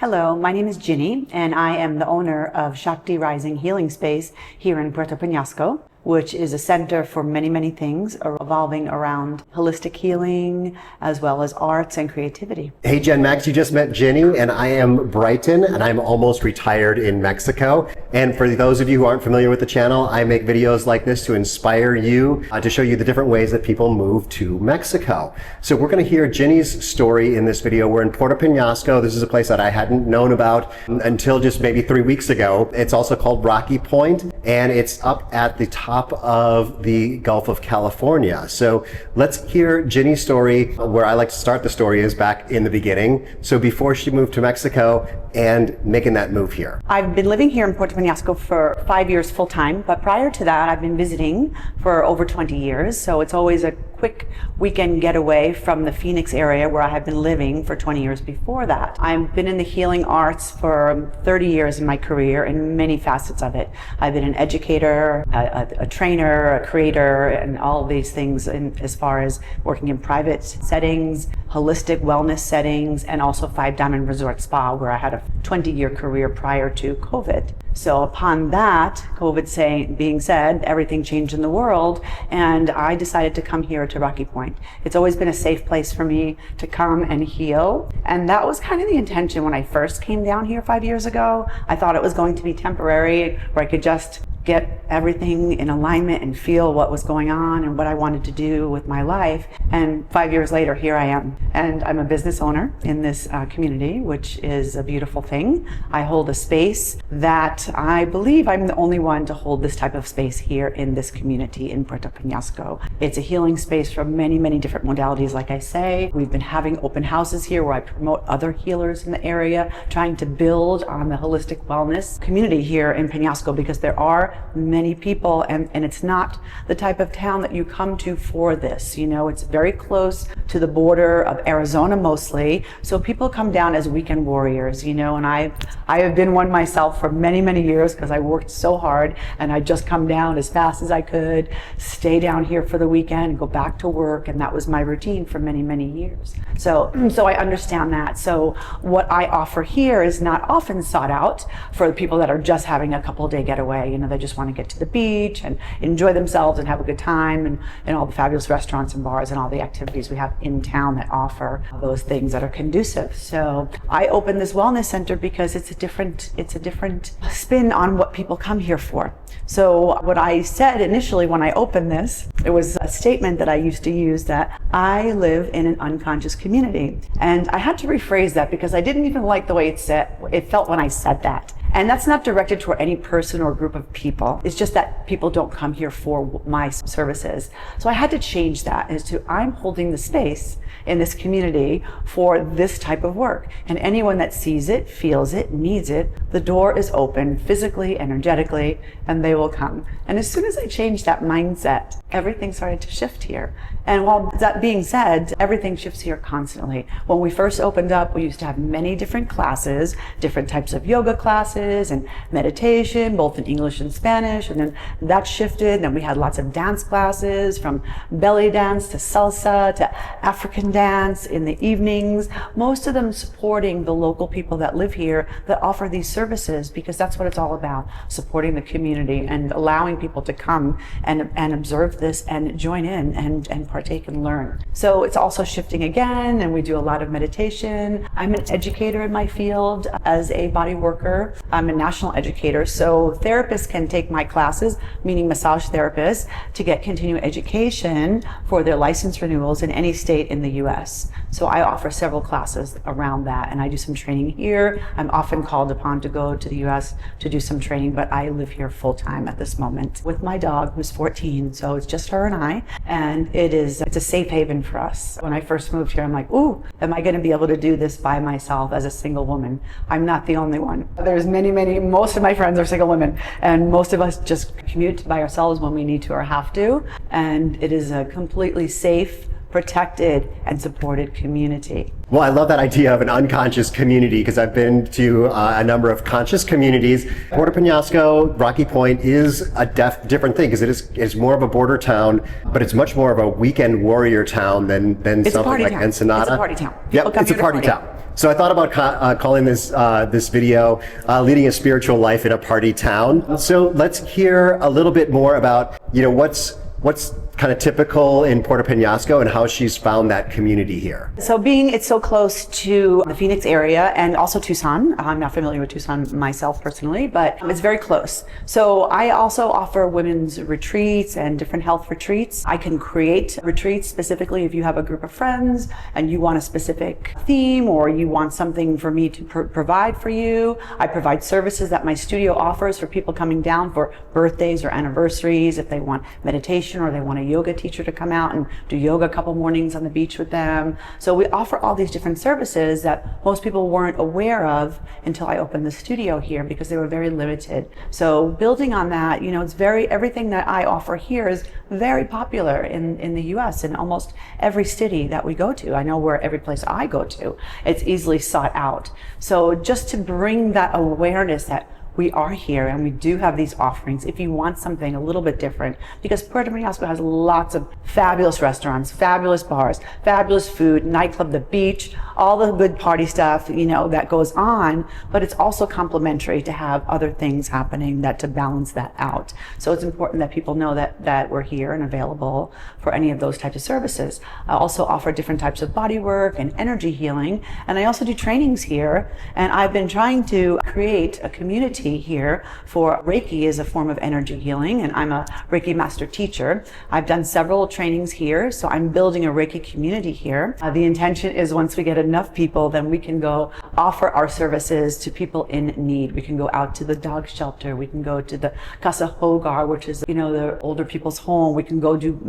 Hello, my name is Ginny, and I am the owner of Shakti Rising Healing Space here in Puerto Peñasco, which is a center for many, many things revolving around holistic healing, as well as arts and creativity. Hey Jen Max, you just met Ginny, and I am Brighton, and I'm almost retired in Mexico. And for those of you who aren't familiar with the channel, I make videos like this to inspire you, to show you the different ways that people move to Mexico. So we're gonna hear Ginny's story in this video. We're in Puerto Peñasco. This is a place that I hadn't known about until just maybe 3 weeks ago. It's also called Rocky Point, and it's up at the top of the Gulf of California. So let's hear Ginny's story. Where I like to start the story is back in the beginning. So before she moved to Mexico and making that move here. I've been living here in Puerto Peñasco for 5 years full time, but prior to that, I've been visiting for over 20 years. So it's always a quick weekend getaway from the Phoenix area where I have been living for 20 years before that. I've been in the healing arts for 30 years in my career in many facets of it. I've been an educator, a trainer, a creator, and all of these things as far as working in private settings, holistic wellness settings, and also Five Diamond Resort Spa, where I had a 20-year career prior to COVID. So upon that, COVID being said, everything changed in the world, and I decided to come here to Rocky Point. It's always been a safe place for me to come and heal, and that was kind of the intention when I first came down here 5 years ago. I thought it was going to be temporary, where I could just get everything in alignment and feel what was going on and what I wanted to do with my life. And 5 years later, here I am. And I'm a business owner in this community, which is a beautiful thing. I hold a space that I believe I'm the only one to hold this type of space here in this community in Puerto Peñasco. It's a healing space for many, many different modalities, like I say. We've been having open houses here where I promote other healers in the area, trying to build on the holistic wellness community here in Penasco, because there are many people, and it's not the type of town that you come to for this. You know, it's very close to the border of Arizona mostly, so people come down as weekend warriors, you know, and I have been one myself for many, many years because I worked so hard, and I just come down as fast as I could, stay down here for the weekend, and go back to work, and that was my routine for many, many years. So I understand that. So what I offer here is not often sought out for the people that are just having a couple day getaway. You know, they just want to get to the beach and enjoy themselves and have a good time, and all the fabulous restaurants and bars and all the activities we have in town that offer those things that are conducive. So I opened this wellness center because it's a different spin on what people come here for. So what I said initially when I opened this, it was a statement that I used to use, that I live in an unconscious community. And I had to rephrase that because I didn't even like the way it felt when I said that. And that's not directed toward any person or group of people. It's just that people don't come here for my services. So I had to change that as to, I'm holding the space in this community for this type of work. And anyone that sees it, feels it, needs it, the door is open physically, energetically, and they will come. And as soon as I changed that mindset, everything started to shift here. And while that being said, everything shifts here constantly. When we first opened up, we used to have many different classes, different types of yoga classes and meditation, both in English and Spanish. And then that shifted, and we had lots of dance classes, from belly dance to salsa to African dance in the evenings, most of them supporting the local people that live here that offer these services, because that's what it's all about, supporting the community and allowing people to come and observe this and join in and partake and learn. So it's also shifting again, and we do a lot of meditation. I'm an educator in my field as a body worker. I'm a national educator, so therapists can take my classes, meaning massage therapists, to get continuing education for their license renewals in any state in the US. So I offer several classes around that, and I do some training here. I'm often called upon to go to the US to do some training, but I live here full time at this moment with my dog, who's 14, so it's just her and I, and it's a safe haven for us. When I first moved here, I'm like, ooh, am I gonna be able to do this by myself as a single woman? I'm not the only one. There's many, most of my friends are single women, and most of us just commute by ourselves when we need to or have to, and it is a completely safe, protected, and supported community. Well, I love that idea of an unconscious community, because I've been to a number of conscious communities. Puerto Peñasco, Rocky Point is a different thing, because it's more of a border town, but it's much more of a weekend warrior town than something like Ensenada. It's a party town. Yep, it's a party town. So I thought about calling this video "Leading a Spiritual Life in a Party Town." So let's hear a little bit more about what's kind of typical in Puerto Peñasco and how she's found that community here. So being it's so close to the Phoenix area and also Tucson, I'm not familiar with Tucson myself personally, but it's very close. So I also offer women's retreats and different health retreats. I can create retreats specifically if you have a group of friends and you want a specific theme or you want something for me to provide for you. I provide services that my studio offers for people coming down for birthdays or anniversaries, if they want meditation or they want a yoga teacher to come out and do yoga a couple mornings on the beach with them. So we offer all these different services that most people weren't aware of until I opened the studio here because they were very limited. So building on that, it's everything that I offer here is very popular in the US in almost every city that we go to. I know where every place I go to, it's easily sought out. So just to bring that awareness that we are here and we do have these offerings if you want something a little bit different, because Puerto Peñasco has lots of fabulous restaurants, fabulous bars, fabulous food, nightclub, the beach, all the good party stuff, that goes on, but it's also complementary to have other things happening to balance that out. So it's important that people know that we're here and available for any of those types of services. I also offer different types of bodywork and energy healing, and I also do trainings here, and I've been trying to create a community here for Reiki as a form of energy healing, and I'm a Reiki master teacher. I've done several trainings here, so I'm building a Reiki community here. The intention is once we get enough people, then we can go offer our services to people in need. We can go out to the dog shelter, we can go to the Casa Hogar, which is the older people's home. We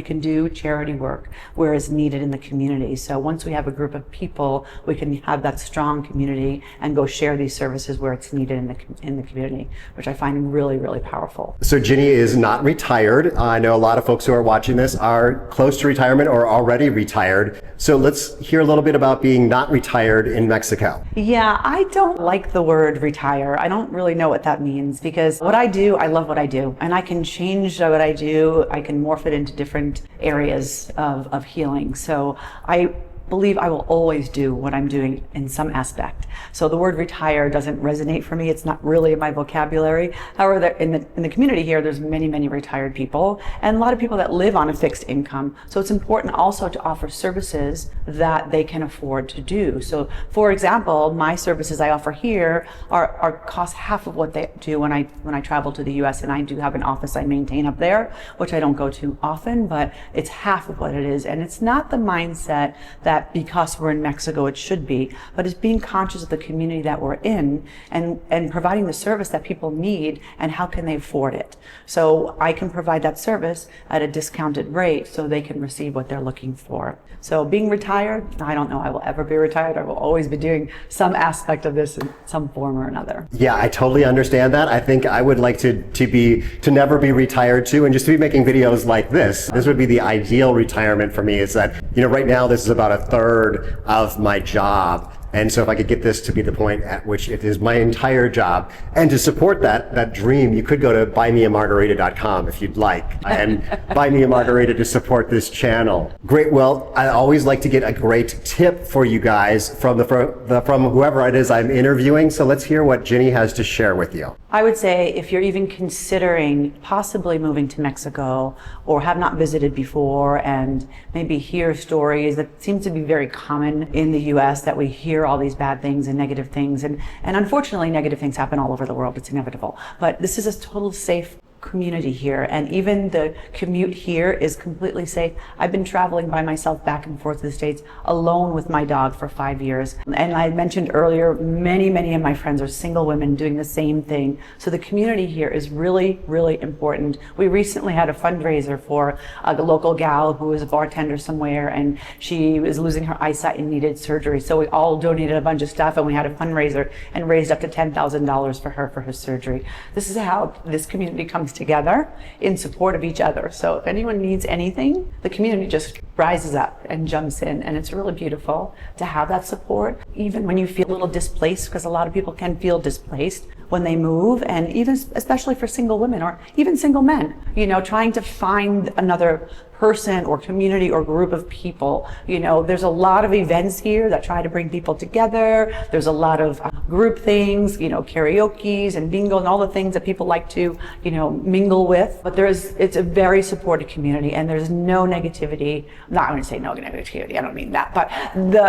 can do charity work where it's needed in the community. So once we have a group of people, we can have that strong community and go share these services where it's needed in the community, which I find really, really powerful. So Ginny is not retired. I know a lot of folks who are watching this are close to retirement or already retired. So let's hear a little bit about being not retired in Mexico. Yeah, I don't like the word retire. I don't really know what that means, because what I do, I love what I do, and I can change what I do. I can morph it into different areas of healing. So I believe I will always do what I'm doing in some aspect. So the word retire doesn't resonate for me. It's not really in my vocabulary. However, in the community here, there's many, many retired people and a lot of people that live on a fixed income. So it's important also to offer services that they can afford to do. So for example, my services I offer here are cost half of what they do when I travel to the US, and I do have an office I maintain up there, which I don't go to often, but it's half of what it is. And it's not the mindset that because we're in Mexico it should be, but it's being conscious of the community that we're in and providing the service that people need and how can they afford it. So I can provide that service at a discounted rate so they can receive what they're looking for. So being retired, I don't know I will ever be retired. I will always be doing some aspect of this in some form or another. Yeah, I totally understand that. I think I would like to never be retired too, and just to be making videos like this. This would be the ideal retirement for me, is that, right now this is about a third of my job. And so if I could get this to be the point at which it is my entire job, and to support that dream, you could go to buymeamargarita.com if you'd like, and buy me a margarita to support this channel. Great. Well, I always like to get a great tip for you guys from whoever it is I'm interviewing. So let's hear what Ginny has to share with you. I would say if you're even considering possibly moving to Mexico or have not visited before and maybe hear stories that seem to be very common in the US, that we hear all these bad things and negative things, and unfortunately negative things happen all over the world, it's inevitable, but this is a total safe community here, and even the commute here is completely safe. I've been traveling by myself back and forth to the States alone with my dog for 5 years, and I mentioned earlier many of my friends are single women doing the same thing. So the community here is really, really important. We recently had a fundraiser for a local gal who was a bartender somewhere, and she was losing her eyesight and needed surgery, so we all donated a bunch of stuff and we had a fundraiser and raised up to $10,000 for her surgery. This is how this community comes together in support of each other. So if anyone needs anything, the community just rises up and jumps in, and it's really beautiful to have that support. even when you feel a little displaced, because a lot of people can feel displaced when they move, and even especially for single women or even single men, trying to find another person or community or group of people. There's a lot of events here that try to bring people together. There's a lot of group things, karaoke's and bingo and all the things that people like to, mingle with. But it's a very supportive community, and there's no negativity. Not going to say no negativity, I don't mean that, but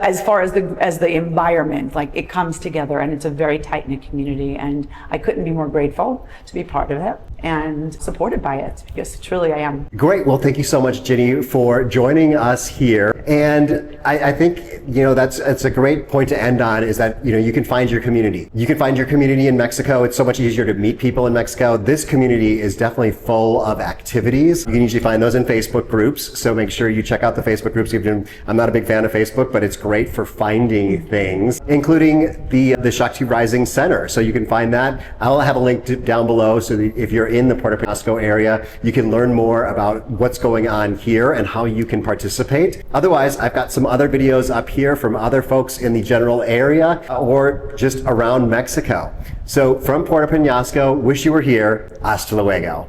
as far as the environment, like, it comes together, and it's a very tight-knit community, and I couldn't be more grateful to be part of it and supported by it, because truly I am. Great. Well, thank you so much, Ginny, for joining us here. And I think, it's a great point to end on, is that, you can find your community. You can find your community in Mexico. It's so much easier to meet people in Mexico. This community is definitely full of activities. You can usually find those in Facebook groups. So make sure you check out the Facebook groups. I'm not a big fan of Facebook, but it's great for finding things, including the Shakti Rising Center. So you can find that. I'll have a link down below, so that if you're in the Puerto Peñasco area, you can learn more about what's going on here and how you can participate. Otherwise, I've got some other videos up here from other folks in the general area or just around Mexico. So from Puerto Peñasco, wish you were here. Hasta luego.